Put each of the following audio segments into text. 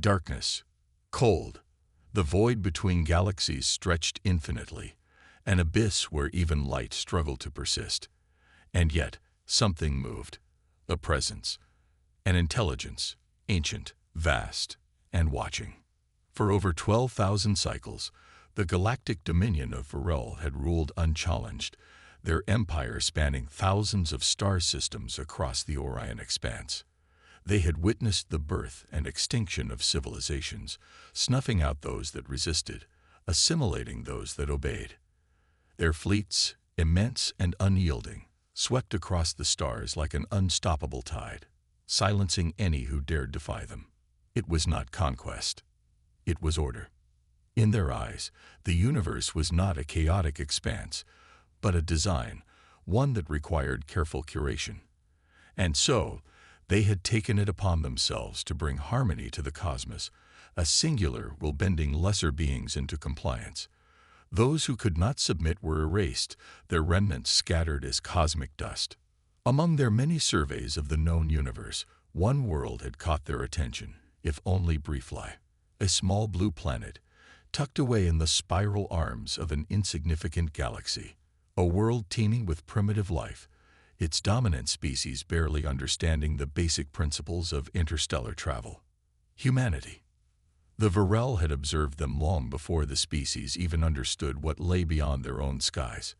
Darkness, cold, the void between galaxies stretched infinitely, an abyss where even light struggled to persist. And yet, something moved, a presence, an intelligence, ancient, vast, and watching. For over 12,000 cycles, the galactic dominion of Varel had ruled unchallenged, their empire spanning thousands of star systems across the Orion expanse. They had witnessed the birth and extinction of civilizations, snuffing out those that resisted, assimilating those that obeyed. Their fleets, immense and unyielding, swept across the stars like an unstoppable tide, silencing any who dared defy them. It was not conquest. It was order. In their eyes, the universe was not a chaotic expanse, but a design, one that required careful curation. And so, they had taken it upon themselves to bring harmony to the cosmos, a singular will bending lesser beings into compliance. Those who could not submit were erased, their remnants scattered as cosmic dust. Among their many surveys of the known universe, one world had caught their attention, if only briefly. A small blue planet, tucked away in the spiral arms of an insignificant galaxy. A world teeming with primitive life, its dominant species barely understanding the basic principles of interstellar travel. Humanity. The Varel had observed them long before the species even understood what lay beyond their own skies.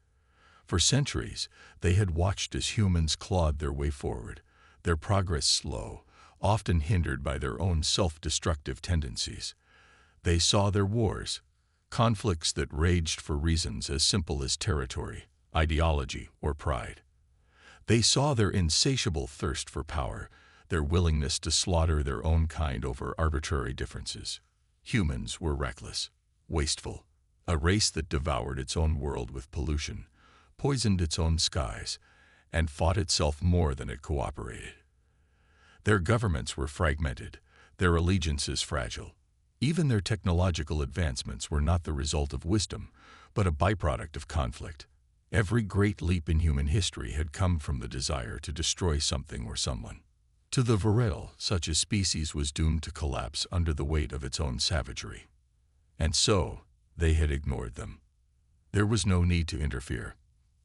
For centuries, they had watched as humans clawed their way forward, their progress slow, often hindered by their own self-destructive tendencies. They saw their wars, conflicts that raged for reasons as simple as territory, ideology, or pride. They saw their insatiable thirst for power, their willingness to slaughter their own kind over arbitrary differences. Humans were reckless, wasteful, a race that devoured its own world with pollution, poisoned its own skies, and fought itself more than it cooperated. Their governments were fragmented, their allegiances fragile. Even their technological advancements were not the result of wisdom, but a byproduct of conflict. Every great leap in human history had come from the desire to destroy something or someone. To the Varel, such a species was doomed to collapse under the weight of its own savagery. And so, they had ignored them. There was no need to interfere,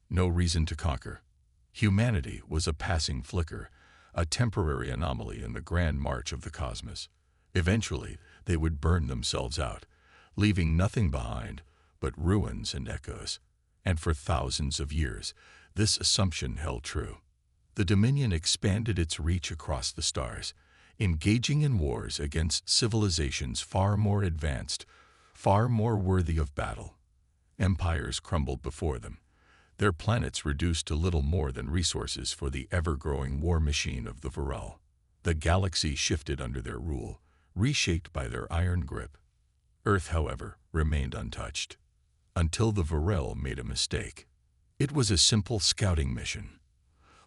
no reason to conquer. Humanity was a passing flicker, a temporary anomaly in the grand march of the cosmos. Eventually, they would burn themselves out, leaving nothing behind but ruins and echoes. And for thousands of years, this assumption held true. The Dominion expanded its reach across the stars, engaging in wars against civilizations far more advanced, far more worthy of battle. Empires crumbled before them, their planets reduced to little more than resources for the ever-growing war machine of the Varel. The galaxy shifted under their rule, reshaped by their iron grip. Earth, however, remained untouched. Until the Varel made a mistake. It was a simple scouting mission.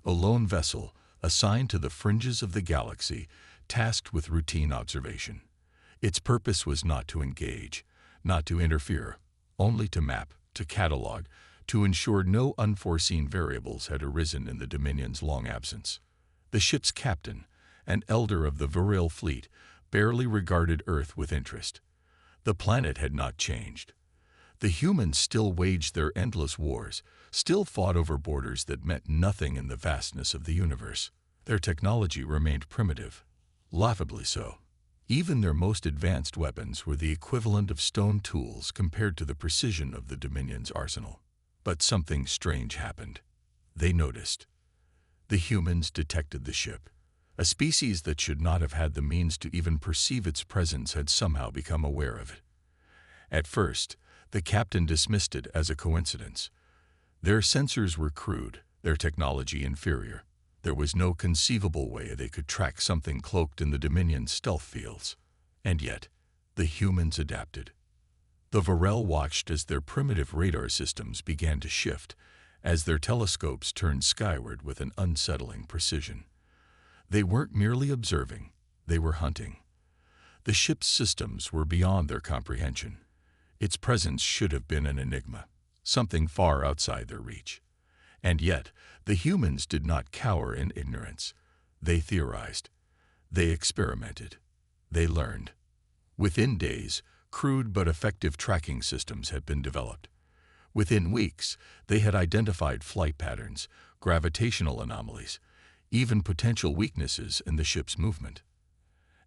A lone vessel, assigned to the fringes of the galaxy, tasked with routine observation. Its purpose was not to engage, not to interfere, only to map, to catalog, to ensure no unforeseen variables had arisen in the Dominion's long absence. The ship's captain, an elder of the Varel fleet, barely regarded Earth with interest. The planet had not changed. The humans still waged their endless wars, still fought over borders that meant nothing in the vastness of the universe. Their technology remained primitive, laughably so. Even their most advanced weapons were the equivalent of stone tools compared to the precision of the Dominion's arsenal. But something strange happened. They noticed. The humans detected the ship. A species that should not have had the means to even perceive its presence had somehow become aware of it. At first, the captain dismissed it as a coincidence. Their sensors were crude, their technology inferior. There was no conceivable way they could track something cloaked in the Dominion's stealth fields. And yet, the humans adapted. The Varel watched as their primitive radar systems began to shift, as their telescopes turned skyward with an unsettling precision. They weren't merely observing, they were hunting. The ship's systems were beyond their comprehension. Its presence should have been an enigma, something far outside their reach. And yet, the humans did not cower in ignorance. They theorized. They experimented. They learned. Within days, crude but effective tracking systems had been developed. Within weeks, they had identified flight patterns, gravitational anomalies, even potential weaknesses in the ship's movement.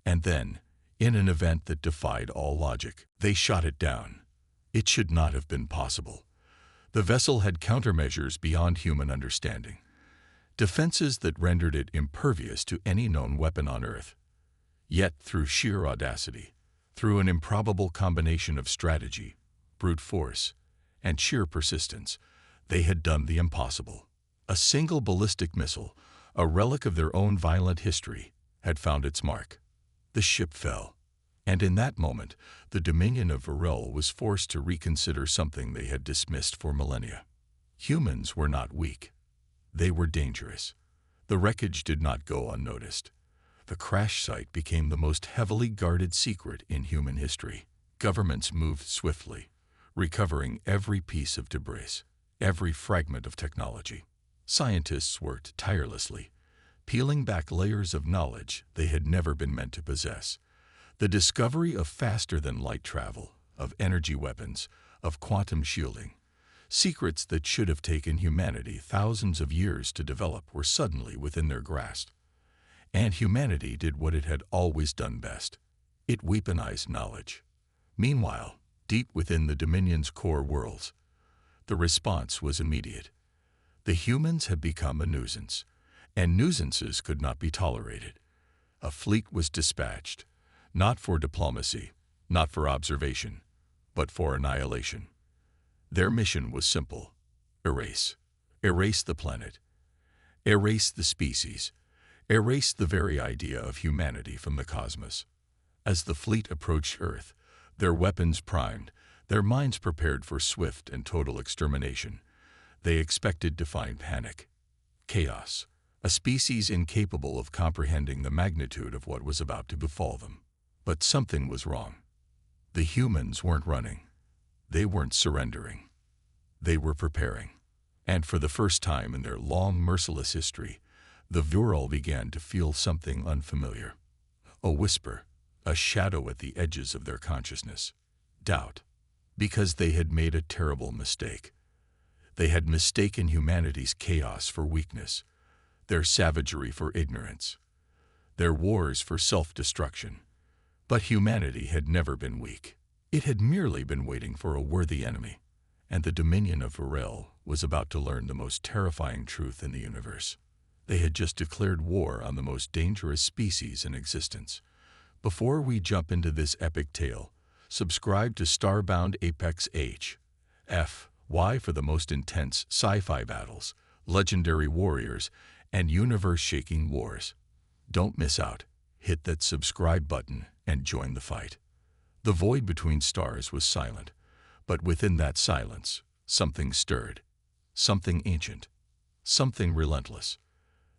And then, in an event that defied all logic, they shot it down. It should not have been possible. The vessel had countermeasures beyond human understanding, defenses that rendered it impervious to any known weapon on Earth. Yet, through sheer audacity, through an improbable combination of strategy, brute force, and sheer persistence, they had done the impossible. A single ballistic missile, a relic of their own violent history, had found its mark. The ship fell, and in that moment, the Dominion of Varel was forced to reconsider something they had dismissed for millennia. Humans were not weak. They were dangerous. The wreckage did not go unnoticed. The crash site became the most heavily guarded secret in human history. Governments moved swiftly, recovering every piece of debris, every fragment of technology. Scientists worked tirelessly, peeling back layers of knowledge they had never been meant to possess. The discovery of faster-than-light travel, of energy weapons, of quantum shielding, secrets that should have taken humanity thousands of years to develop were suddenly within their grasp. And humanity did what it had always done best. It weaponized knowledge. Meanwhile, deep within the Dominion's core worlds, the response was immediate. The humans had become a nuisance, and nuisances could not be tolerated. A fleet was dispatched, not for diplomacy, not for observation, but for annihilation. Their mission was simple: erase. Erase the planet. Erase the species. Erase the very idea of humanity from the cosmos. As the fleet approached Earth, their weapons primed, their minds prepared for swift and total extermination, they expected to find panic, chaos, a species incapable of comprehending the magnitude of what was about to befall them. But something was wrong. The humans weren't running. They weren't surrendering. They were preparing. And for the first time in their long, merciless history, the Vural began to feel something unfamiliar. A whisper, a shadow at the edges of their consciousness. Doubt. Because they had made a terrible mistake. They had mistaken humanity's chaos for weakness, their savagery for ignorance, their wars for self-destruction. But humanity had never been weak. It had merely been waiting for a worthy enemy, and the Dominion of Varel was about to learn the most terrifying truth in the universe. They had just declared war on the most dangerous species in existence. Before we jump into this epic tale, subscribe to StarBoundApex HFY for the most intense sci-fi battles, legendary warriors, and universe-shaking wars. Don't miss out. Hit that subscribe button and join the fight. The void between stars was silent, but within that silence, something stirred. Something ancient. Something relentless.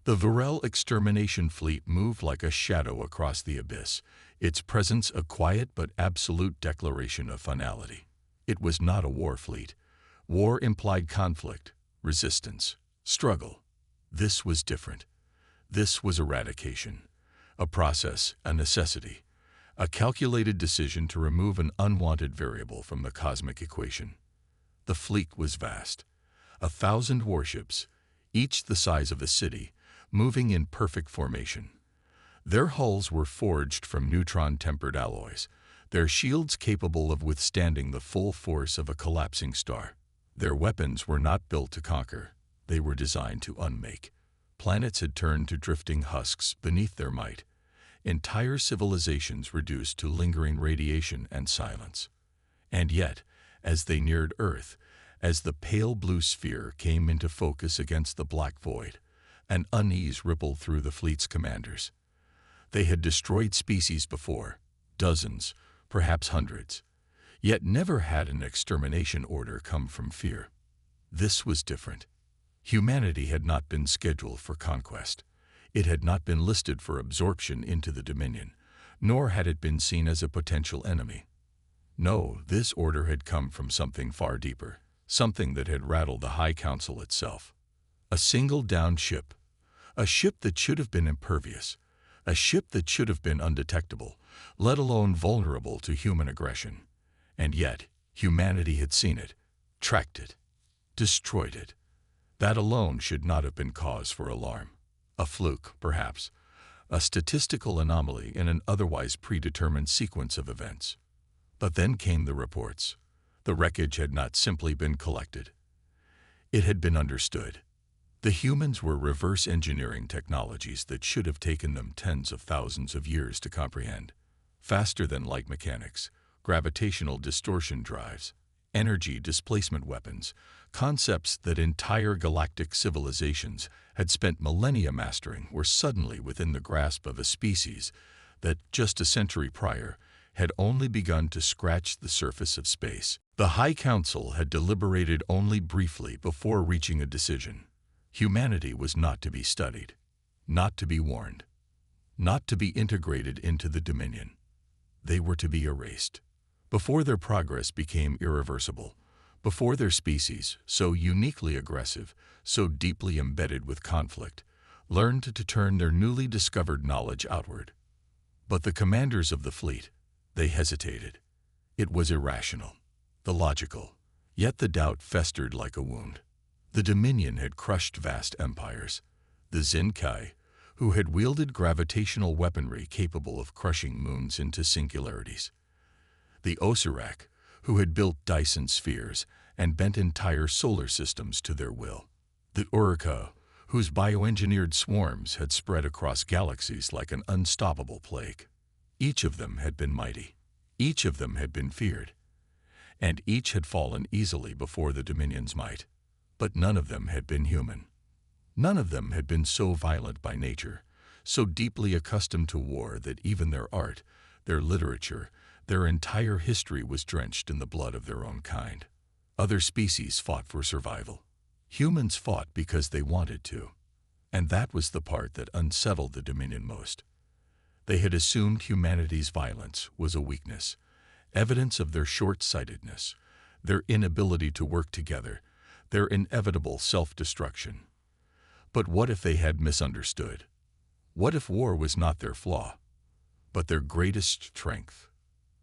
The Varel extermination fleet moved like a shadow across the abyss, its presence a quiet but absolute declaration of finality. It was not a war fleet. War implied conflict, resistance, struggle. This was different. This was eradication. A process, a necessity, a calculated decision to remove an unwanted variable from the cosmic equation. The fleet was vast. 1,000 warships, each the size of a city, moving in perfect formation. Their hulls were forged from neutron-tempered alloys, their shields capable of withstanding the full force of a collapsing star. Their weapons were not built to conquer, they were designed to unmake. Planets had turned to drifting husks beneath their might, entire civilizations reduced to lingering radiation and silence. And yet, as they neared Earth, as the pale blue sphere came into focus against the black void, an unease rippled through the fleet's commanders. They had destroyed species before, dozens, perhaps hundreds, yet never had an extermination order come from fear. This was different. Humanity had not been scheduled for conquest. It had not been listed for absorption into the Dominion, nor had it been seen as a potential enemy. No, this order had come from something far deeper, something that had rattled the High Council itself. A single downed ship, a ship that should have been impervious, A ship that should have been undetectable, let alone vulnerable to human aggression. And yet, humanity had seen it, tracked it, destroyed it. That alone should not have been cause for alarm. A fluke, perhaps. A statistical anomaly in an otherwise predetermined sequence of events. But then came the reports. The wreckage had not simply been collected. It had been understood. The humans were reverse engineering technologies that should have taken them tens of thousands of years to comprehend. Faster than light mechanics, gravitational distortion drives, energy displacement weapons, concepts that entire galactic civilizations had spent millennia mastering were suddenly within the grasp of a species that, just a century prior, had only begun to scratch the surface of space. The High Council had deliberated only briefly before reaching a decision. Humanity was not to be studied, not to be warned, not to be integrated into the Dominion. They were to be erased. Before their progress became irreversible, before their species, so uniquely aggressive, so deeply embedded with conflict, learned to turn their newly discovered knowledge outward. But the commanders of the fleet, they hesitated. It was irrational, illogical, yet the doubt festered like a wound. The Dominion had crushed vast empires. The Zinkai, who had wielded gravitational weaponry capable of crushing moons into singularities. The Osirak, who had built Dyson spheres and bent entire solar systems to their will. The Urka, whose bioengineered swarms had spread across galaxies like an unstoppable plague. Each of them had been mighty. Each of them had been feared. And each had fallen easily before the Dominion's might. But none of them had been human. None of them had been so violent by nature, so deeply accustomed to war that even their art, their literature, their entire history was drenched in the blood of their own kind. Other species fought for survival. Humans fought because they wanted to. And that was the part that unsettled the Dominion most. They had assumed humanity's violence was a weakness, evidence of their short-sightedness, their inability to work together, their inevitable self-destruction. But what if they had misunderstood? What if war was not their flaw, but their greatest strength?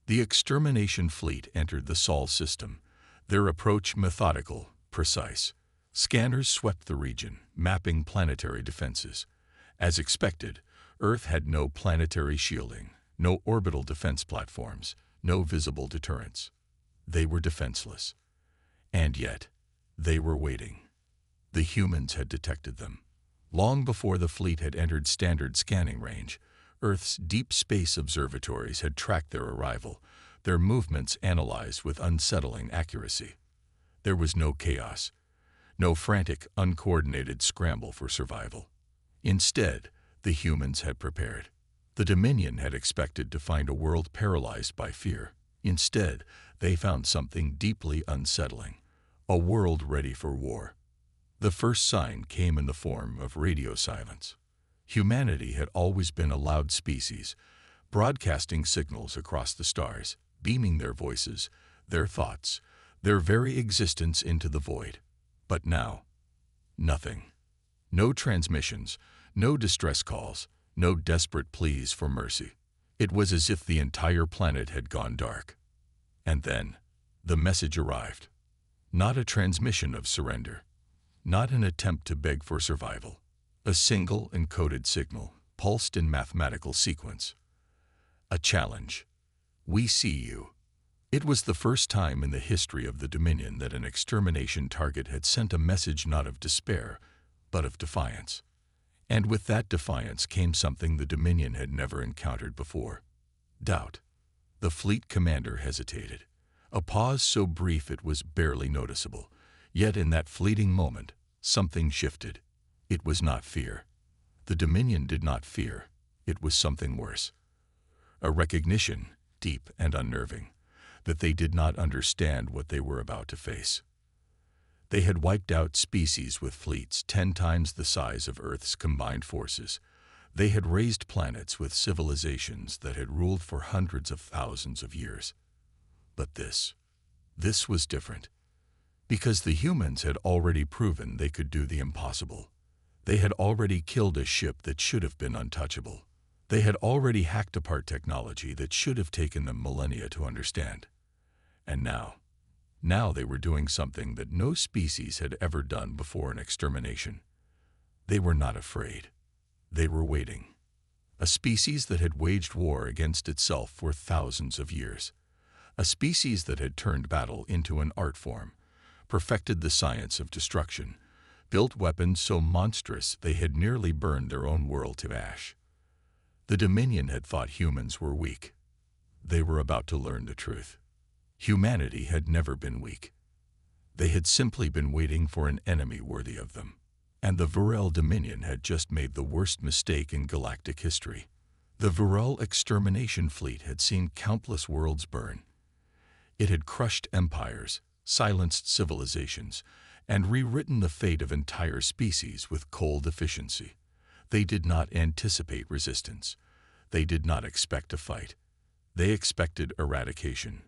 The extermination fleet entered the Sol system, their approach methodical, precise. Scanners swept the region, mapping planetary defenses. As expected, Earth had no planetary shielding, no orbital defense platforms, no visible deterrents. They were defenseless. And yet, they were waiting. The humans had detected them. Long before the fleet had entered standard scanning range, Earth's deep space observatories had tracked their arrival, their movements analyzed with unsettling accuracy. There was no chaos, no frantic, uncoordinated scramble for survival. Instead, the humans had prepared. The Dominion had expected to find a world paralyzed by fear. Instead, they found something deeply unsettling. A world ready for war. The first sign came in the form of radio silence. Humanity had always been a loud species, broadcasting signals across the stars, beaming their voices, their thoughts, their very existence into the void. But now, nothing. No transmissions, no distress calls, no desperate pleas for mercy. It was as if the entire planet had gone dark. And then, the message arrived. Not a transmission of surrender. Not an attempt to beg for survival. A single encoded signal, pulsed in mathematical sequence. A challenge. We see you. It was the first time in the history of the Dominion that an extermination target had sent a message not of despair, but of defiance. And with that defiance came something the Dominion had never encountered before. Doubt. The fleet commander hesitated. A pause so brief it was barely noticeable. Yet in that fleeting moment, something shifted. It was not fear. The Dominion did not fear. It was something worse. A recognition, deep and unnerving, that they did not understand what they were about to face. They had wiped out species with fleets 10 times the size of Earth's combined forces. They had razed planets with civilizations that had ruled for hundreds of thousands of years. But this was different. Because the humans had already proven they could do the impossible. They had already killed a ship that should have been untouchable. They had already hacked apart technology that should have taken them millennia to understand. And now they were doing something that no species had ever done before an extermination. They were not afraid. They were waiting. A species that had waged war against itself for thousands of years. A species that had turned battle into an art form, perfected the science of destruction, built weapons so monstrous they had nearly burned their own world to ash. The Dominion had thought humans were weak. They were about to learn the truth. Humanity had never been weak. They had simply been waiting for an enemy worthy of them. And the Varel Dominion had just made the worst mistake in galactic history. The Varel extermination fleet had seen countless worlds burn. It had crushed empires, silenced civilizations, and rewritten the fate of entire species with cold efficiency. They did not anticipate resistance. They did not expect a fight. They expected eradication.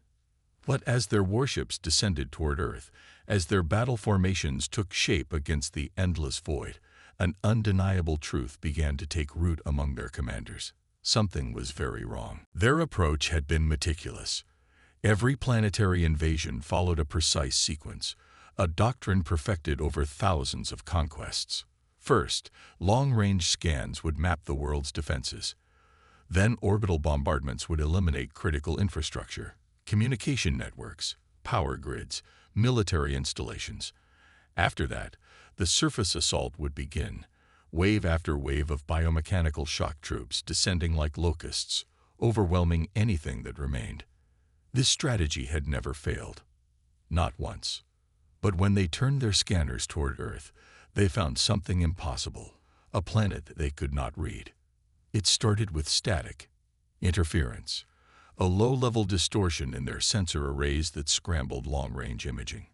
But as their warships descended toward Earth, as their battle formations took shape against the endless void, an undeniable truth began to take root among their commanders. Something was very wrong. Their approach had been meticulous. Every planetary invasion followed a precise sequence, a doctrine perfected over thousands of conquests. First, long-range scans would map the world's defenses. Then orbital bombardments would eliminate critical infrastructure, communication networks, power grids, military installations. After that, the surface assault would begin, wave after wave of biomechanical shock troops descending like locusts, overwhelming anything that remained. This strategy had never failed. Not once. But when they turned their scanners toward Earth, they found something impossible, a planet they could not read. It started with static, interference, a low-level distortion in their sensor arrays that scrambled long-range imaging.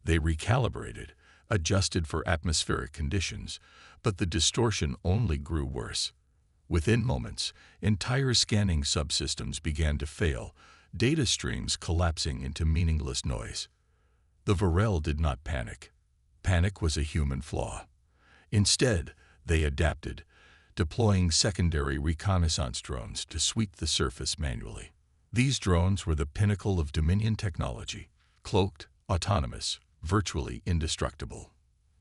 They recalibrated, adjusted for atmospheric conditions, but the distortion only grew worse. Within moments, entire scanning subsystems began to fail, data streams collapsing into meaningless noise. The Varel did not panic. Panic was a human flaw. Instead, they adapted, deploying secondary reconnaissance drones to sweep the surface manually. These drones were the pinnacle of Dominion technology, cloaked, autonomous, virtually indestructible.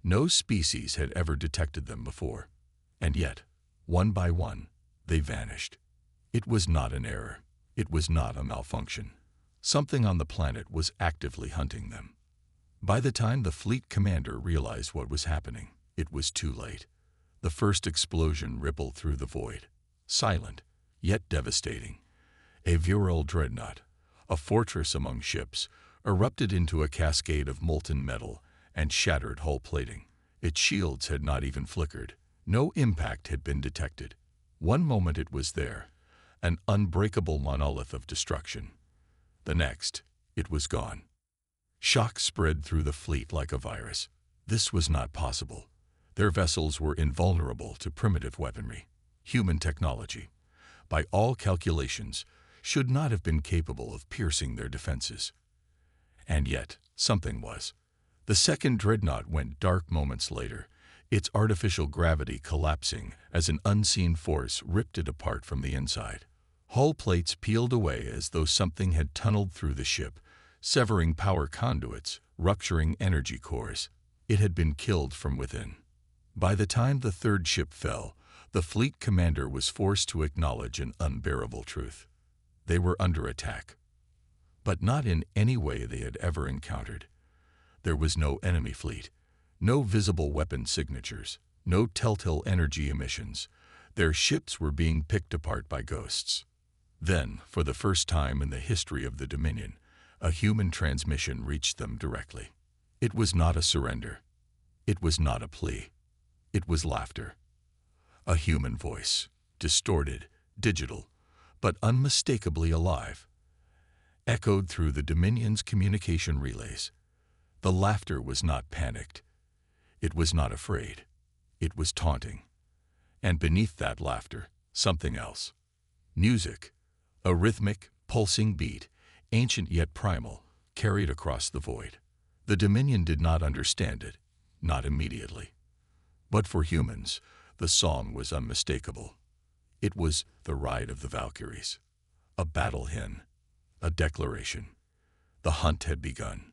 No species had ever detected them before. And yet, one by one, they vanished. It was not an error. It was not a malfunction. Something on the planet was actively hunting them. By the time the fleet commander realized what was happening, it was too late. The first explosion rippled through the void, silent, yet devastating. A Varel dreadnought, a fortress among ships, erupted into a cascade of molten metal and shattered hull plating. Its shields had not even flickered. No impact had been detected. One moment it was there, an unbreakable monolith of destruction. The next, it was gone. Shock spread through the fleet like a virus. This was not possible. Their vessels were invulnerable to primitive weaponry. Human technology, by all calculations, should not have been capable of piercing their defenses. And yet, something was. The second dreadnought went dark moments later, its artificial gravity collapsing as an unseen force ripped it apart from the inside. Hull plates peeled away as though something had tunneled through the ship, severing power conduits, rupturing energy cores. It had been killed from within. By the time the third ship fell, the fleet commander was forced to acknowledge an unbearable truth. They were under attack, but not in any way they had ever encountered. There was no enemy fleet, no visible weapon signatures, no telltale energy emissions. Their ships were being picked apart by ghosts. Then, for the first time in the history of the Dominion, a human transmission reached them directly. It was not a surrender. It was not a plea. It was laughter. A human voice, distorted, digital, but unmistakably alive, echoed through the Dominion's communication relays. The laughter was not panicked. It was not afraid. It was taunting. And beneath that laughter, something else. Music, a rhythmic, pulsing beat, ancient yet primal, carried across the void. The Dominion did not understand it, not immediately. But for humans, the song was unmistakable. It was the ride of the Valkyries. A battle hymn, a declaration. The hunt had begun.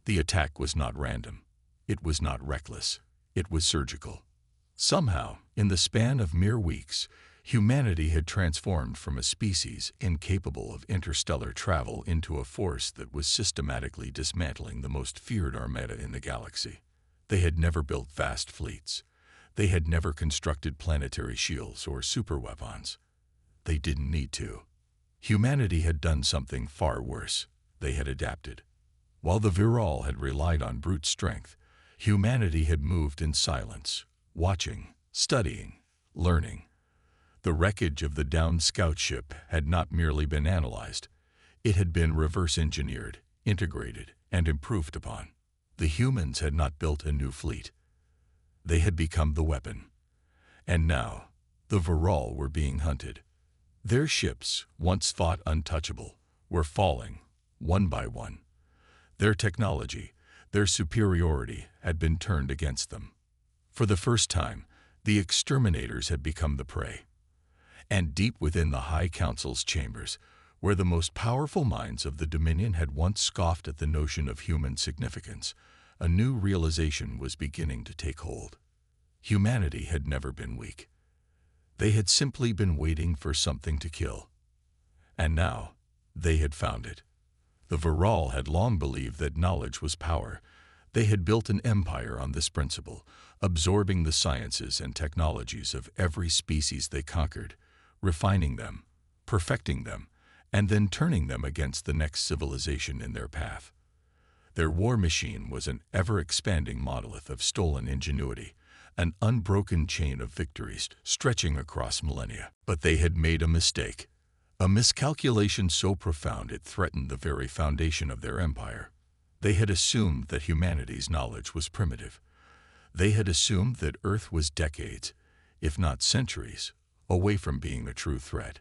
The attack was not random. It was not reckless. It was surgical. Somehow, in the span of mere weeks, humanity had transformed from a species incapable of interstellar travel into a force that was systematically dismantling the most feared armada in the galaxy. They had never built vast fleets. They had never constructed planetary shields or superweapons. They didn't need to. Humanity had done something far worse. They had adapted. While the Viral had relied on brute strength, humanity had moved in silence, watching, studying, learning. The wreckage of the downed scout ship had not merely been analyzed. It had been reverse-engineered, integrated, and improved upon. The humans had not built a new fleet. They had become the weapon. And now, the Viral were being hunted. Their ships, once thought untouchable, were falling, one by one. Their technology, their superiority, had been turned against them. For the first time, the exterminators had become the prey. And deep within the High Council's chambers, where the most powerful minds of the Dominion had once scoffed at the notion of human significance, a new realization was beginning to take hold. Humanity had never been weak. They had simply been waiting for something to kill. And now, they had found it. The Viral had long believed that knowledge was power. They had built an empire on this principle, absorbing the sciences and technologies of every species they conquered, refining them, perfecting them, and then turning them against the next civilization in their path. Their war machine was an ever-expanding monolith of stolen ingenuity, an unbroken chain of victories stretching across millennia. But they had made a mistake, a miscalculation so profound it threatened the very foundation of their empire. They had assumed that humanity's knowledge was primitive. They had assumed that Earth was decades, if not centuries, away from being a true threat.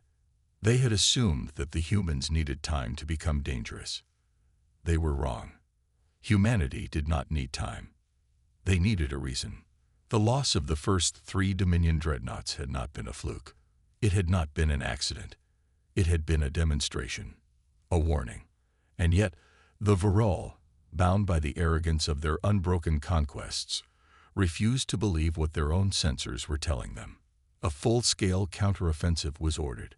They had assumed that the humans needed time to become dangerous. They were wrong. Humanity did not need time. They needed a reason. The loss of the first 3 Dominion dreadnoughts had not been a fluke. It had not been an accident. It had been a demonstration, a warning. And yet, the Viral, bound by the arrogance of their unbroken conquests, refused to believe what their own sensors were telling them. A full-scale counteroffensive was ordered.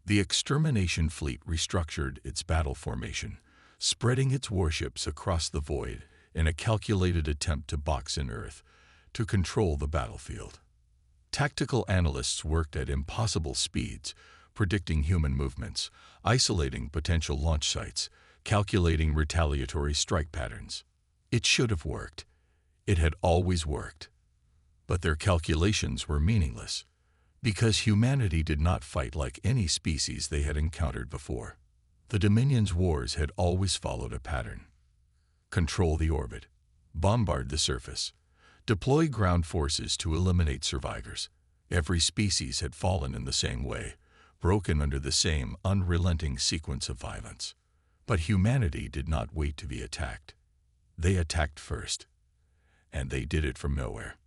The extermination fleet restructured its battle formation, spreading its warships across the void in a calculated attempt to box in Earth, to control the battlefield. Tactical analysts worked at impossible speeds, predicting human movements, isolating potential launch sites, calculating retaliatory strike patterns. It should have worked. It had always worked. But their calculations were meaningless, because humanity did not fight like any species they had encountered before. The Dominion's wars had always followed a pattern. Control the orbit, bombard the surface, deploy ground forces to eliminate survivors. Every species had fallen in the same way, broken under the same unrelenting sequence of violence. But humanity did not wait to be attacked. They attacked first. And they did it from nowhere.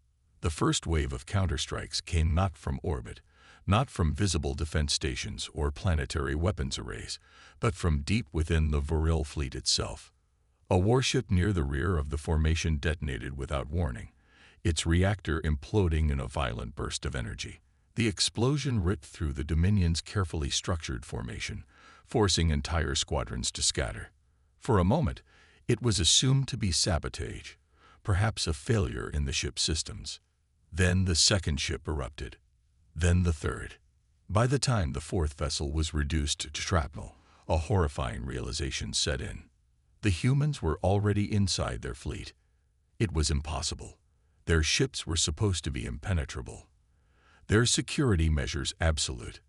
The first wave of counterstrikes came not from orbit, not from visible defense stations or planetary weapons arrays, but from deep within the Viral fleet itself. A warship near the rear of the formation detonated without warning, its reactor imploding in a violent burst of energy. The explosion ripped through the Dominion's carefully structured formation, forcing entire squadrons to scatter. For a moment, it was assumed to be sabotage, perhaps a failure in the ship's systems. Then the second ship erupted. Then the third. By the time the fourth vessel was reduced to shrapnel, a horrifying realization set in. The humans were already inside their fleet. It was impossible. Their ships were supposed to be impenetrable. Their security measures absolute.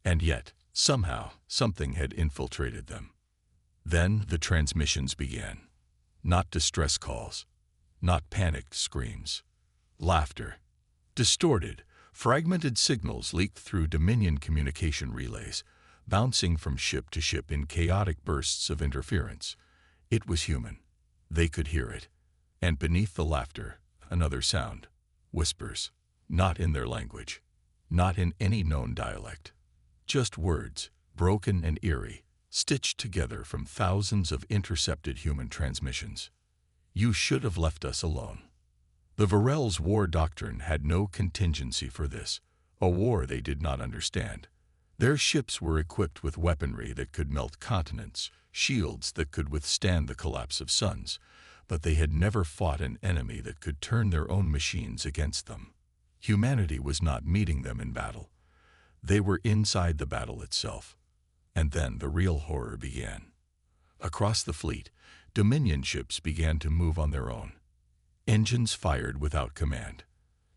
And yet, somehow, something had infiltrated them. Then the transmissions began. Not distress calls, not panicked screams. Laughter. Distorted, fragmented signals leaked through Dominion communication relays, bouncing from ship to ship in chaotic bursts of interference. It was human. They could hear it. And beneath the laughter, another sound. Whispers. Not in their language. not in any known dialect. Just words, broken and eerie, stitched together from thousands of intercepted human transmissions. You should have left us alone. The Varel's war doctrine had no contingency for this, a war they did not understand. Their ships were equipped with weaponry that could melt continents, shields that could withstand the collapse of suns, but they had never fought an enemy that could turn their own machines against them. Humanity was not meeting them in battle. They were inside the battle itself. And then the real horror began. Across the fleet, Dominion ships began to move on their own. Engines fired without command.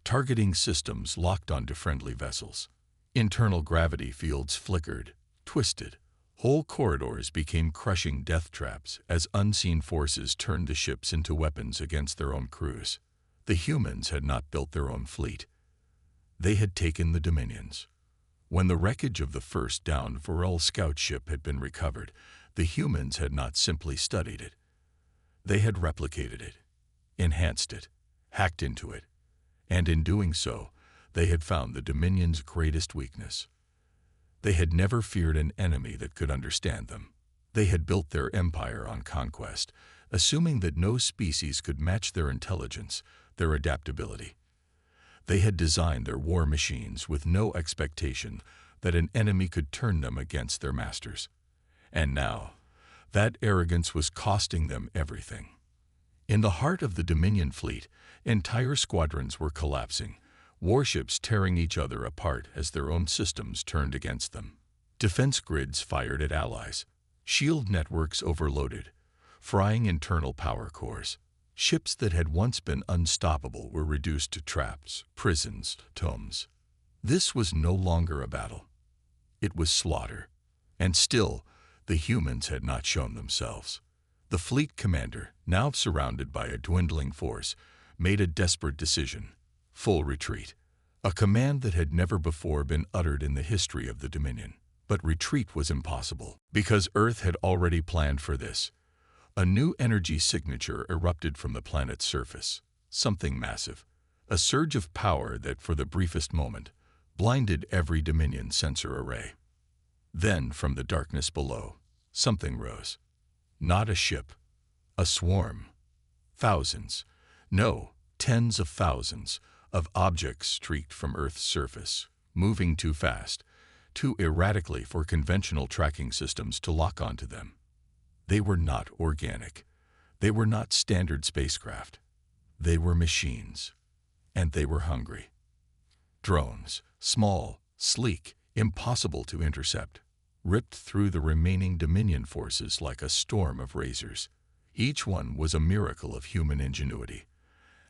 Targeting systems locked onto friendly vessels. Internal gravity fields flickered, twisted. Whole corridors became crushing death traps as unseen forces turned the ships into weapons against their own crews. The humans had not built their own fleet. They had taken the Dominion's. When the wreckage of the first downed Varel scout ship had been recovered, the humans had not simply studied it. They had replicated it, enhanced it, hacked into it, and in doing so, they had found the Dominion's greatest weakness. They had never feared an enemy that could understand them. They had built their empire on conquest, assuming that no species could match their intelligence, their adaptability. They had designed their war machines with no expectation that an enemy could turn them against their masters. And now, that arrogance was costing them everything. In the heart of the Dominion fleet, entire squadrons were collapsing, warships tearing each other apart as their own systems turned against them. Defense grids fired at allies, shield networks overloaded, frying internal power cores. Ships that had once been unstoppable were reduced to traps, prisons, tombs. This was no longer a battle. It was slaughter. And still, the humans had not shown themselves. The fleet commander, now surrounded by a dwindling force, made a desperate decision: full retreat. A command that had never before been uttered in the history of the Dominion. But retreat was impossible, because Earth had already planned for this. A new energy signature erupted from the planet's surface, something massive, a surge of power that, for the briefest moment, blinded every Dominion sensor array. Then, from the darkness below, something rose. Not a ship, a swarm. Thousands, no, tens of thousands, of objects streaked from Earth's surface, moving too fast, too erratically for conventional tracking systems to lock onto them. They were not organic. They were not standard spacecraft. They were machines. And they were hungry. Drones, small, sleek, impossible to intercept, ripped through the remaining Dominion forces like a storm of razors. Each one was a miracle of human ingenuity,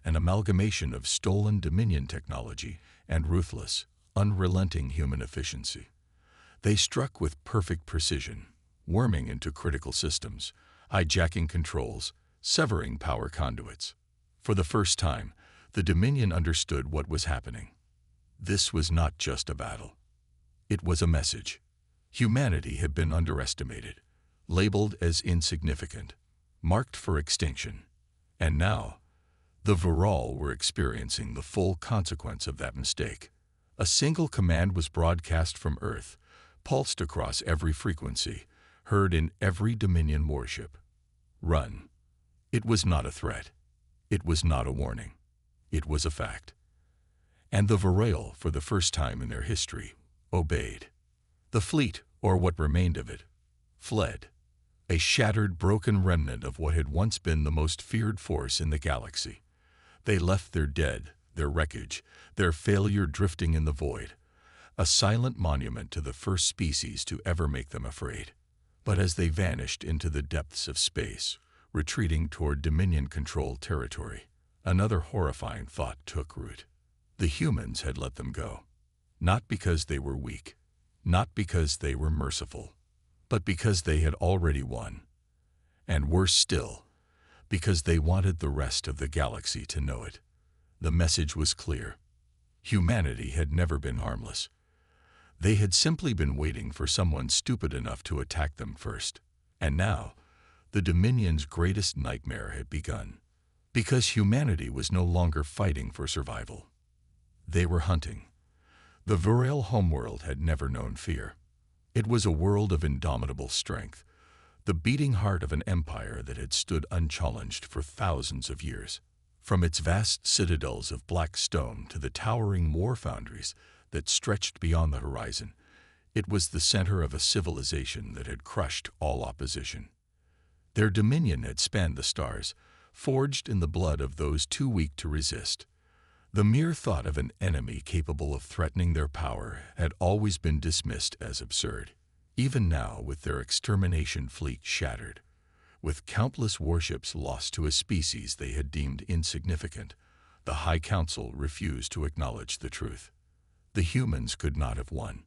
an amalgamation of stolen Dominion technology and ruthless, unrelenting human efficiency. They struck with perfect precision, worming into critical systems, hijacking controls, severing power conduits. For the first time, the Dominion understood what was happening. This was not just a battle. It was a message. Humanity had been underestimated, labeled as insignificant, marked for extinction. And now, the Varel were experiencing the full consequence of that mistake. A single command was broadcast from Earth, pulsed across every frequency, heard in every Dominion warship. Run. It was not a threat. It was not a warning. It was a fact. And the Varel, for the first time in their history, obeyed. The fleet, or what remained of it, fled. A shattered, broken remnant of what had once been the most feared force in the galaxy. They left their dead, their wreckage, their failure drifting in the void, a silent monument to the first species to ever make them afraid. But as they vanished into the depths of space, retreating toward Dominion-controlled territory, another horrifying thought took root. The humans had let them go, not because they were weak, not because they were merciful, but because they had already won. And worse still, because they wanted the rest of the galaxy to know it. The message was clear. Humanity had never been harmless. They had simply been waiting for someone stupid enough to attack them first. And now, the Dominion's greatest nightmare had begun. Because humanity was no longer fighting for survival. They were hunting. The Varel homeworld had never known fear. It was a world of indomitable strength, the beating heart of an empire that had stood unchallenged for thousands of years. From its vast citadels of black stone to the towering war foundries that stretched beyond the horizon, it was the center of a civilization that had crushed all opposition. Their dominion had spanned the stars, forged in the blood of those too weak to resist. The mere thought of an enemy capable of threatening their power had always been dismissed as absurd. Even now, with their extermination fleet shattered, with countless warships lost to a species they had deemed insignificant, the High Council refused to acknowledge the truth. The humans could not have won.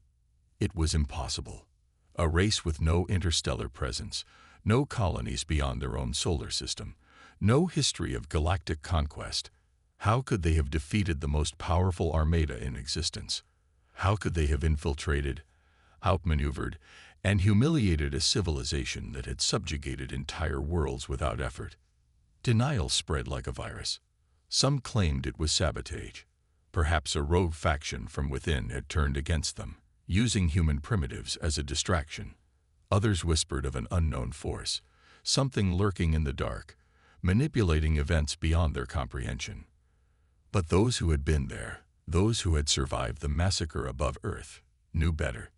It was impossible. A race with no interstellar presence, no colonies beyond their own solar system, no history of galactic conquest. How could they have defeated the most powerful armada in existence? How could they have infiltrated, outmaneuvered, and humiliated a civilization that had subjugated entire worlds without effort? Denial spread like a virus. Some claimed it was sabotage. Perhaps a rogue faction from within had turned against them, using human primitives as a distraction. Others whispered of an unknown force, something lurking in the dark, manipulating events beyond their comprehension. But those who had been there, those who had survived the massacre above Earth, knew better.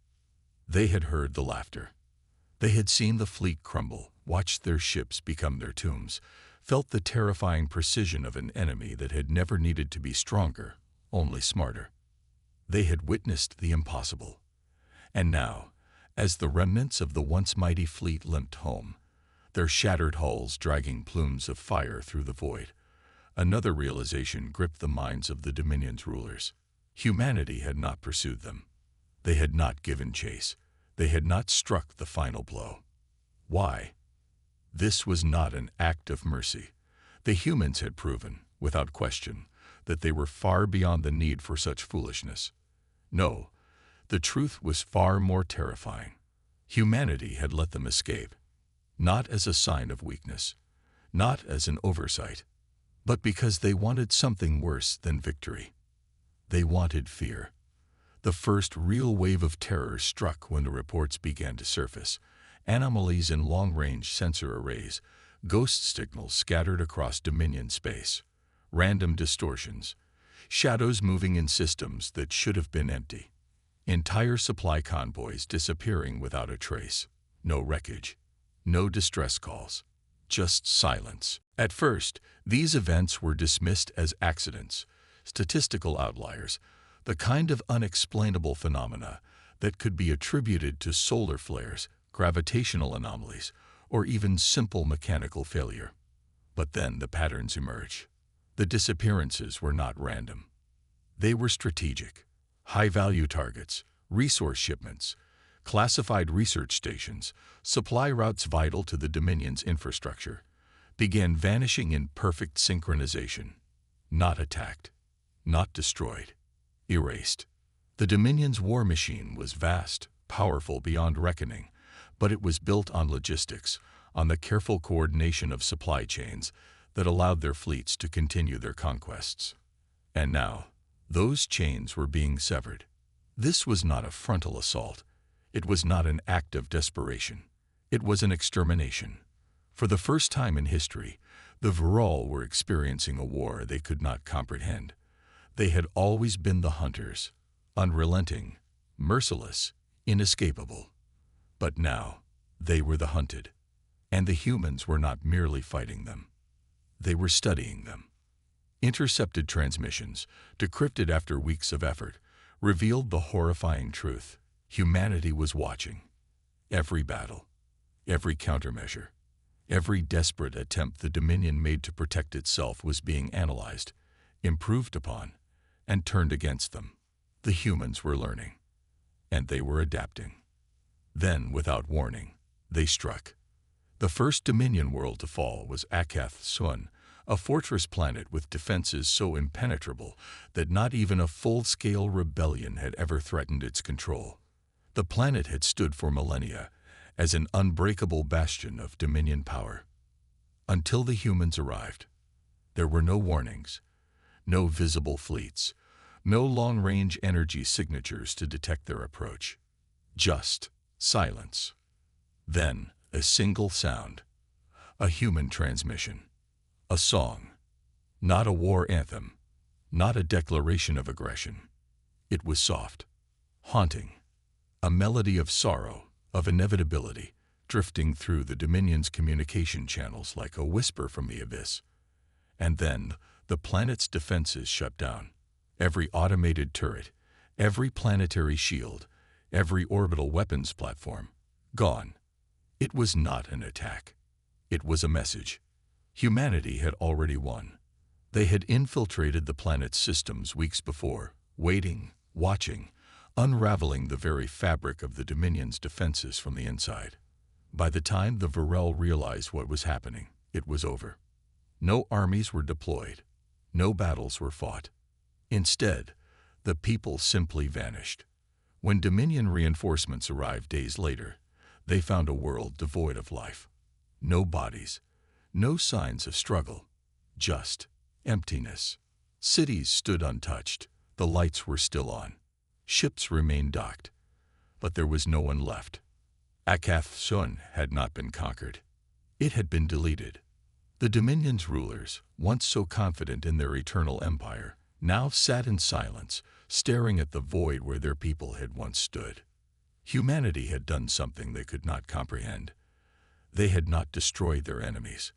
They had heard the laughter. They had seen the fleet crumble, watched their ships become their tombs, felt the terrifying precision of an enemy that had never needed to be stronger, only smarter. They had witnessed the impossible. And now, as the remnants of the once mighty fleet limped home, their shattered hulls dragging plumes of fire through the void, another realization gripped the minds of the Dominion's rulers. Humanity had not pursued them. They had not given chase. They had not struck the final blow. Why? This was not an act of mercy. The humans had proven, without question, that they were far beyond the need for such foolishness. No, the truth was far more terrifying. Humanity had let them escape, not as a sign of weakness, not as an oversight, but because they wanted something worse than victory. They wanted fear. The first real wave of terror struck when the reports began to surface. Anomalies in long-range sensor arrays, ghost signals scattered across Dominion space, random distortions, shadows moving in systems that should have been empty, entire supply convoys disappearing without a trace, no wreckage, no distress calls, just silence. At first, these events were dismissed as accidents, statistical outliers, the kind of unexplainable phenomena that could be attributed to solar flares, gravitational anomalies, or even simple mechanical failure. But then the patterns emerged. The disappearances were not random. They were strategic. High-value targets, resource shipments, classified research stations, supply routes vital to the Dominion's infrastructure, began vanishing in perfect synchronization. Not attacked, not destroyed, erased. The Dominion's war machine was vast, powerful beyond reckoning, but it was built on logistics, on the careful coordination of supply chains that allowed their fleets to continue their conquests. And now, those chains were being severed. This was not a frontal assault. It was not an act of desperation. It was an extermination. For the first time in history, the Varel were experiencing a war they could not comprehend. They had always been the hunters, unrelenting, merciless, inescapable. But now, they were the hunted. And the humans were not merely fighting them. They were studying them. Intercepted transmissions, decrypted after weeks of effort, revealed the horrifying truth. Humanity was watching. Every battle, every countermeasure, every desperate attempt the Dominion made to protect itself was being analyzed, improved upon, and turned against them. The humans were learning, and they were adapting. Then, without warning, they struck. The first Dominion world to fall was Akath Sun, a fortress planet with defenses so impenetrable that not even a full-scale rebellion had ever threatened its control. The planet had stood for millennia as an unbreakable bastion of Dominion power. Until the humans arrived. There were no warnings, no visible fleets, No long-range energy signatures to detect their approach. Just silence. Then a single sound. A human transmission. A song. Not a war anthem. Not a declaration of aggression. It was soft. Haunting. A melody of sorrow, of inevitability, drifting through the Dominion's communication channels like a whisper from the abyss. And then the planet's defenses shut down. Every automated turret, every planetary shield, every orbital weapons platform, gone. It was not an attack. It was a message. Humanity had already won. They had infiltrated the planet's systems weeks before, waiting, watching, unraveling the very fabric of the Dominion's defenses from the inside. By the time the Varel realized what was happening, it was over. No armies were deployed. No battles were fought. Instead, the people simply vanished. When Dominion reinforcements arrived days later, they found a world devoid of life. No bodies, no signs of struggle, just emptiness. Cities stood untouched. The lights were still on. Ships remained docked. But there was no one left. Akath-Sun had not been conquered. It had been deleted. The Dominion's rulers, once so confident in their eternal empire, now sat in silence, staring at the void where their people had once stood. Humanity had done something they could not comprehend. They had not destroyed their enemies.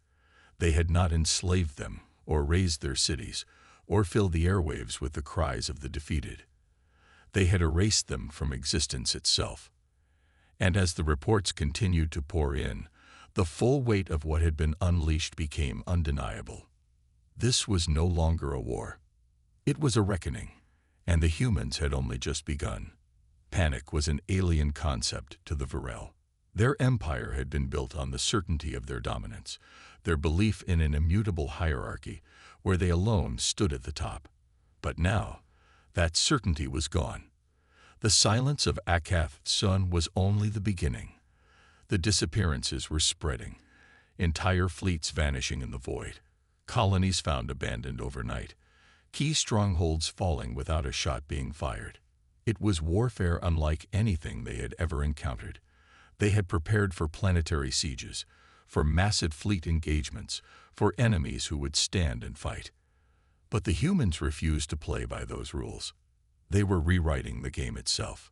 They had not enslaved them, or razed their cities, or filled the airwaves with the cries of the defeated. They had erased them from existence itself. And as the reports continued to pour in, the full weight of what had been unleashed became undeniable. This was no longer a war. It was a reckoning, and the humans had only just begun. Panic was an alien concept to the Varel. Their empire had been built on the certainty of their dominance, their belief in an immutable hierarchy where they alone stood at the top. But now, that certainty was gone. The silence of Akath-Sun was only the beginning. The disappearances were spreading, entire fleets vanishing in the void, colonies found abandoned overnight, key strongholds falling without a shot being fired. It was warfare unlike anything they had ever encountered. They had prepared for planetary sieges, for massive fleet engagements, for enemies who would stand and fight. But the humans refused to play by those rules. They were rewriting the game itself.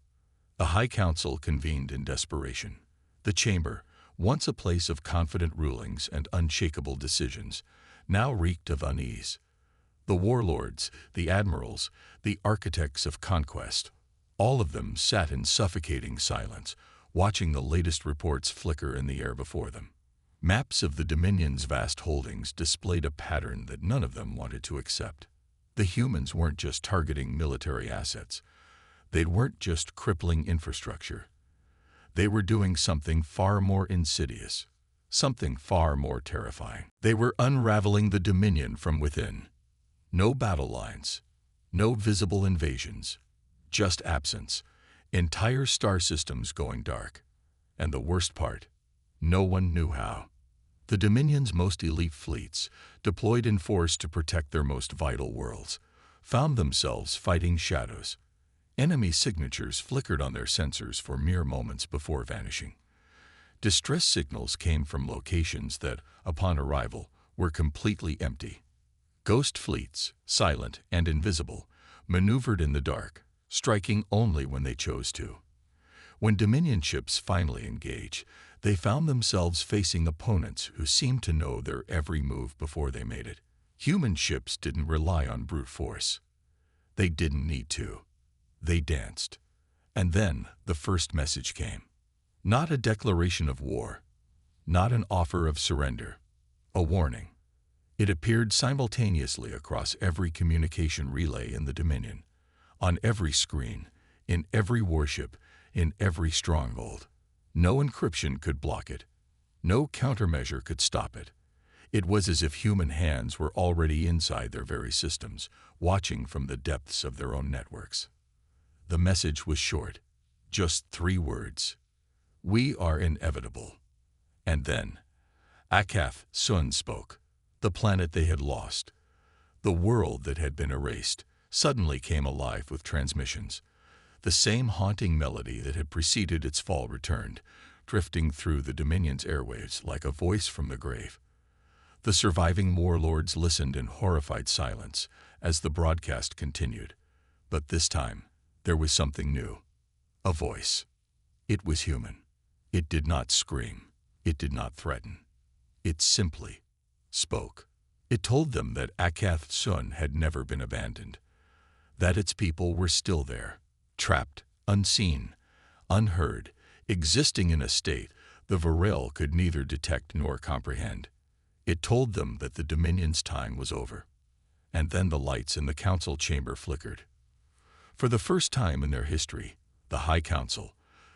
A High Council convened in desperation. The chamber, once a place of confident rulings and unshakable decisions, now reeked of unease. The warlords, the admirals, the architects of conquest, all of them sat in suffocating silence, watching the latest reports flicker in the air before them. Maps of the Dominion's vast holdings displayed a pattern that none of them wanted to accept. The humans weren't just targeting military assets. They weren't just crippling infrastructure. They were doing something far more insidious, something far more terrifying. They were unraveling the Dominion from within. No battle lines, no visible invasions, just absence, entire star systems going dark. And the worst part, no one knew how. The Dominion's most elite fleets, deployed in force to protect their most vital worlds, found themselves fighting shadows. Enemy signatures flickered on their sensors for mere moments before vanishing. Distress signals came from locations that, upon arrival, were completely empty. Ghost fleets, silent and invisible, maneuvered in the dark, striking only when they chose to. When Dominion ships finally engaged, they found themselves facing opponents who seemed to know their every move before they made it. Human ships didn't rely on brute force. They didn't need to. They danced. And then the first message came. Not a declaration of war, not an offer of surrender, a warning. It appeared simultaneously across every communication relay in the Dominion, on every screen, in every warship, in every stronghold. No encryption could block it. No countermeasure could stop it. It was as if human hands were already inside their very systems, watching from the depths of their own networks. The message was short, just 3 words. We are inevitable. And then, Akath-Sun spoke. The planet they had lost, the world that had been erased, suddenly came alive with transmissions. The same haunting melody that had preceded its fall returned, drifting through the Dominion's airwaves like a voice from the grave. The surviving warlords listened in horrified silence as the broadcast continued. But this time, there was something new. A voice. It was human. It did not scream. It did not threaten. It simply spoke. It told them that Akath Sun had never been abandoned, that its people were still there, trapped, unseen, unheard, existing in a state the Varel could neither detect nor comprehend. It told them that the Dominion's time was over. And then the lights in the council chamber flickered. For the first time in their history, the High Council,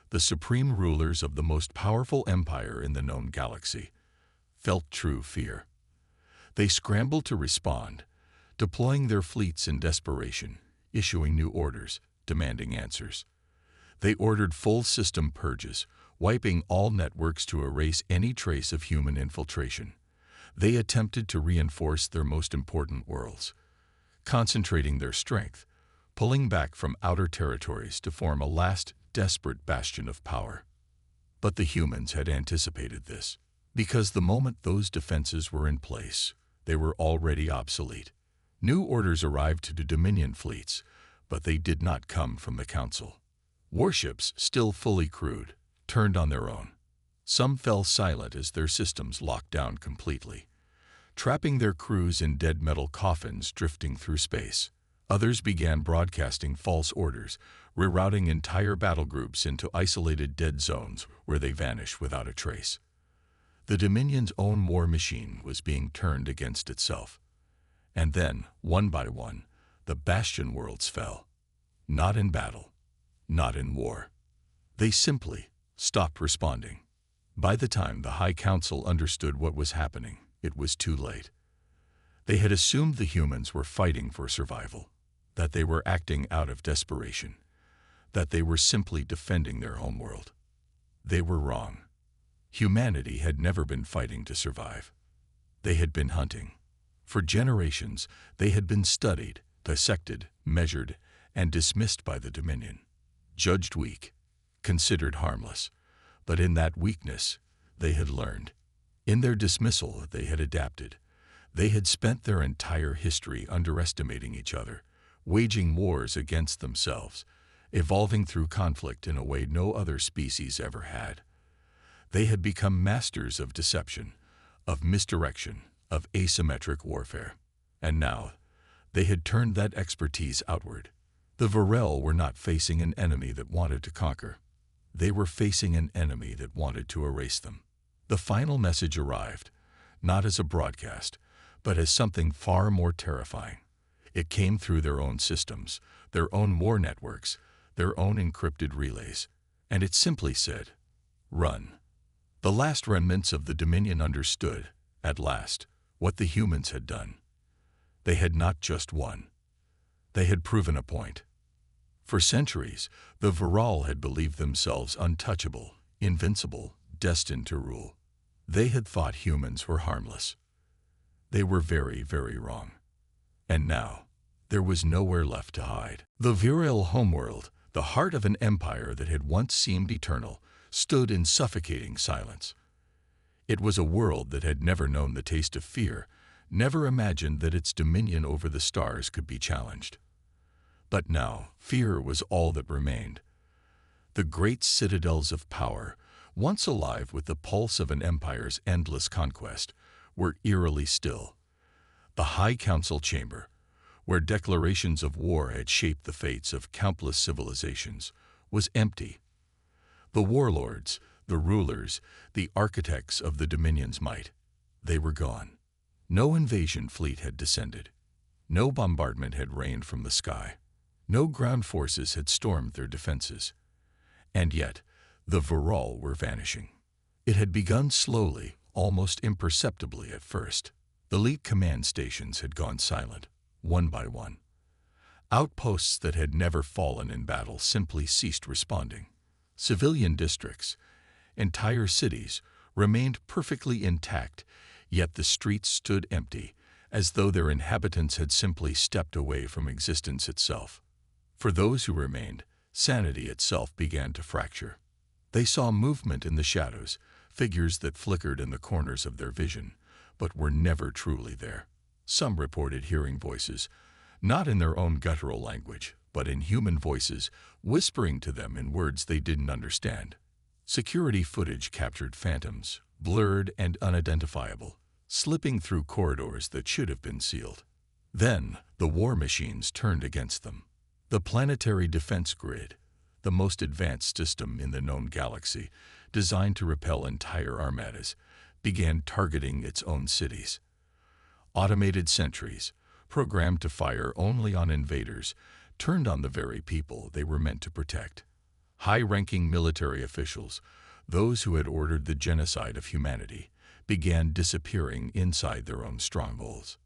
the supreme rulers of the most powerful empire in the known galaxy, felt true fear. They scrambled to respond, deploying their fleets in desperation, issuing new orders, demanding answers. They ordered full system purges, wiping all networks to erase any trace of human infiltration. They attempted to reinforce their most important worlds, concentrating their strength, pulling back from outer territories to form a last desperate bastion of power. But the humans had anticipated this, because the moment those defenses were in place, they were already obsolete. New orders arrived to the Dominion fleets, but they did not come from the Council. Warships, still fully crewed, turned on their own. Some fell silent as their systems locked down completely, trapping their crews in dead metal coffins drifting through space. Others began broadcasting false orders, rerouting entire battle groups into isolated dead zones where they vanished without a trace. The Dominion's own war machine was being turned against itself. And then, one by one, the Bastion worlds fell. Not in battle, not in war. They simply stopped responding. By the time the High Council understood what was happening, it was too late. They had assumed the humans were fighting for survival, that they were acting out of desperation, that they were simply defending their homeworld. They were wrong. Humanity had never been fighting to survive. They had been hunting. For generations, they had been studied, dissected, measured, and dismissed by the Dominion. Judged weak, considered harmless. But in that weakness, they had learned. In their dismissal, they had adapted. They had spent their entire history underestimating each other, waging wars against themselves, evolving through conflict in a way no other species ever had. They had become masters of deception, of misdirection, of asymmetric warfare. And now, they had turned that expertise outward. The Varel were not facing an enemy that wanted to conquer. They were facing an enemy that wanted to erase them. The final message arrived, not as a broadcast, but as something far more terrifying. It came through their own systems, their own war networks, their own encrypted relays, and it simply said, "Run." The last remnants of the Dominion understood, at last, what the humans had done. They had not just won. They had proven a point. For centuries, the Varel had believed themselves untouchable, invincible, destined to rule. They had thought humans were harmless. They were very, very wrong. And now, there was nowhere left to hide. The Varel homeworld, the heart of an empire that had once seemed eternal, stood in suffocating silence. It was a world that had never known the taste of fear, never imagined that its dominion over the stars could be challenged. But now, fear was all that remained. The great citadels of power, once alive with the pulse of an empire's endless conquest, were eerily still. The High Council chamber, where declarations of war had shaped the fates of countless civilizations, was empty. The warlords, the rulers, the architects of the Dominion's might, they were gone. No invasion fleet had descended. No bombardment had rained from the sky. No ground forces had stormed their defenses. And yet, the Varel were vanishing. It had begun slowly, almost imperceptibly at first. The elite command stations had gone silent, one by one. Outposts that had never fallen in battle simply ceased responding. Civilian districts, entire cities, remained perfectly intact, yet the streets stood empty, as though their inhabitants had simply stepped away from existence itself. For those who remained, sanity itself began to fracture. They saw movement in the shadows, figures that flickered in the corners of their vision, but were never truly there. Some reported hearing voices, not in their own guttural language, but in human voices, whispering to them in words they didn't understand. Security footage captured phantoms, blurred and unidentifiable, slipping through corridors that should have been sealed. Then, the war machines turned against them. The planetary defense grid, the most advanced system in the known galaxy, designed to repel entire armadas, began targeting its own cities. Automated sentries, programmed to fire only on invaders, turned on the very people they were meant to protect. High-ranking military officials, those who had ordered the genocide of humanity, began disappearing inside their own strongholds.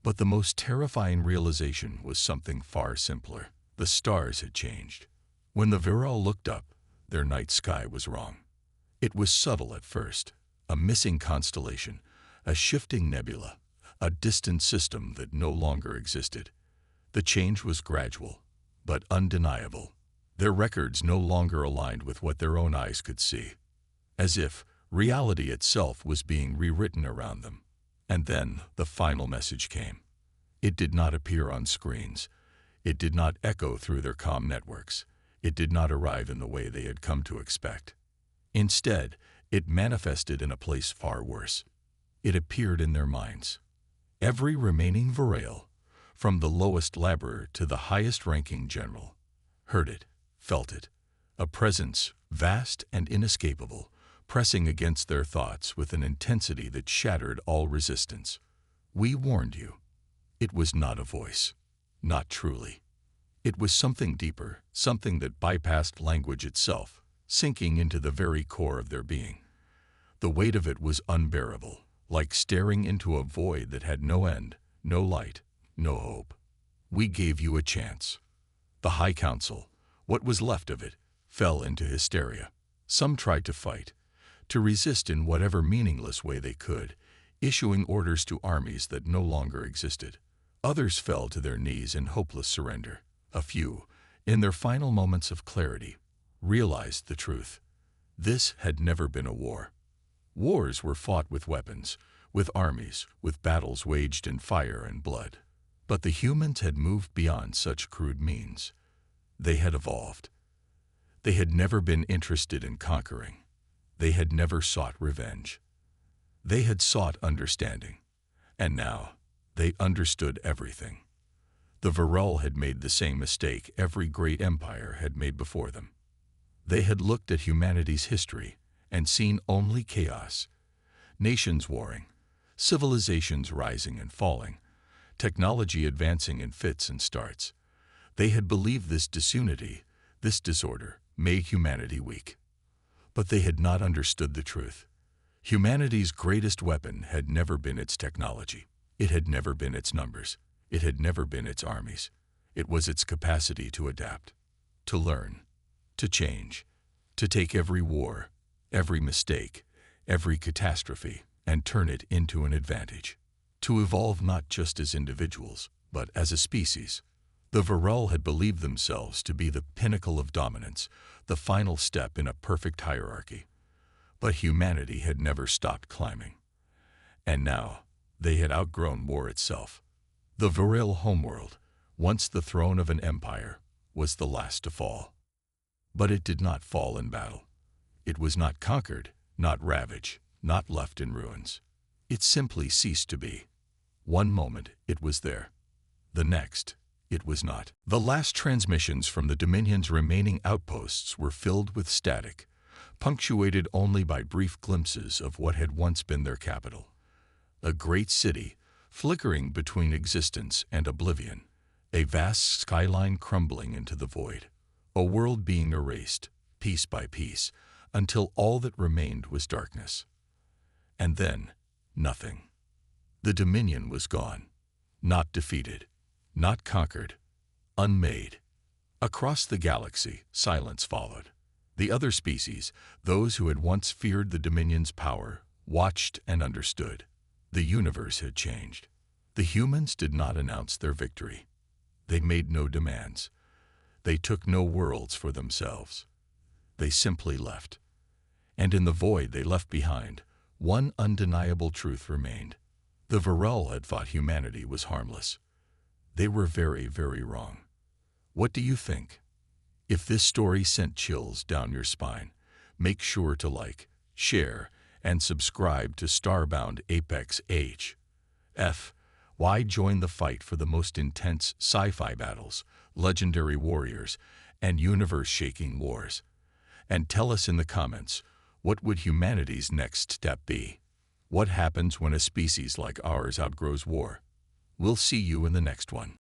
But the most terrifying realization was something far simpler. The stars had changed. When the Viral looked up, their night sky was wrong. It was subtle at first, a missing constellation, a shifting nebula, a distant system that no longer existed. The change was gradual, but undeniable. Their records no longer aligned with what their own eyes could see, as if reality itself was being rewritten around them. And then the final message came. It did not appear on screens. It did not echo through their comm networks. It did not arrive in the way they had come to expect. Instead, it manifested in a place far worse. It appeared in their minds. Every remaining Viral, from the lowest laborer to the highest-ranking general, heard it, felt it, a presence vast and inescapable, pressing against their thoughts with an intensity that shattered all resistance. We warned you. It was not a voice, not truly. It was something deeper, something that bypassed language itself, sinking into the very core of their being. The weight of it was unbearable, like staring into a void that had no end, no light, no hope. We gave you a chance. The High Council, what was left of it, fell into hysteria. Some tried to fight, to resist in whatever meaningless way they could, issuing orders to armies that no longer existed. Others fell to their knees in hopeless surrender. A few, in their final moments of clarity, realized the truth. This had never been a war. Wars were fought with weapons, with armies, with battles waged in fire and blood. But the humans had moved beyond such crude means. They had evolved. They had never been interested in conquering. They had never sought revenge. They had sought understanding. And now, they understood everything. The Viral had made the same mistake every great empire had made before them. They had looked at humanity's history and seen only chaos. Nations warring, civilizations rising and falling, technology advancing in fits and starts. They had believed this disunity, this disorder, made humanity weak. But they had not understood the truth. Humanity's greatest weapon had never been its technology. It had never been its numbers. It had never been its armies. It was its capacity to adapt, to learn, to change, to take every war, every mistake, every catastrophe, and turn it into an advantage. To evolve not just as individuals, but as a species. The Viral had believed themselves to be the pinnacle of dominance, the final step in a perfect hierarchy. But humanity had never stopped climbing. And now, they had outgrown war itself. The Viral homeworld, once the throne of an empire, was the last to fall. But it did not fall in battle. It was not conquered, not ravaged, not left in ruins. It simply ceased to be. One moment, it was there. The next, it was not. The last transmissions from the Dominion's remaining outposts were filled with static, punctuated only by brief glimpses of what had once been their capital. A great city, flickering between existence and oblivion, a vast skyline crumbling into the void, a world being erased, piece by piece, until all that remained was darkness. And then, nothing. The Dominion was gone, not defeated, not conquered, unmade. Across the galaxy, silence followed. The other species, those who had once feared the Dominion's power, watched and understood. The universe had changed. The humans did not announce their victory. They made no demands. They took no worlds for themselves. They simply left. And in the void they left behind, one undeniable truth remained. The Varel had thought humanity was harmless. They were very, very wrong. What do you think? If this story sent chills down your spine, make sure to like, share, and subscribe to StarBoundApex HFY. Join the fight for the most intense sci-fi battles, legendary warriors, and universe-shaking wars. And tell us in the comments, what would humanity's next step be? What happens when a species like ours outgrows war? We'll see you in the next one.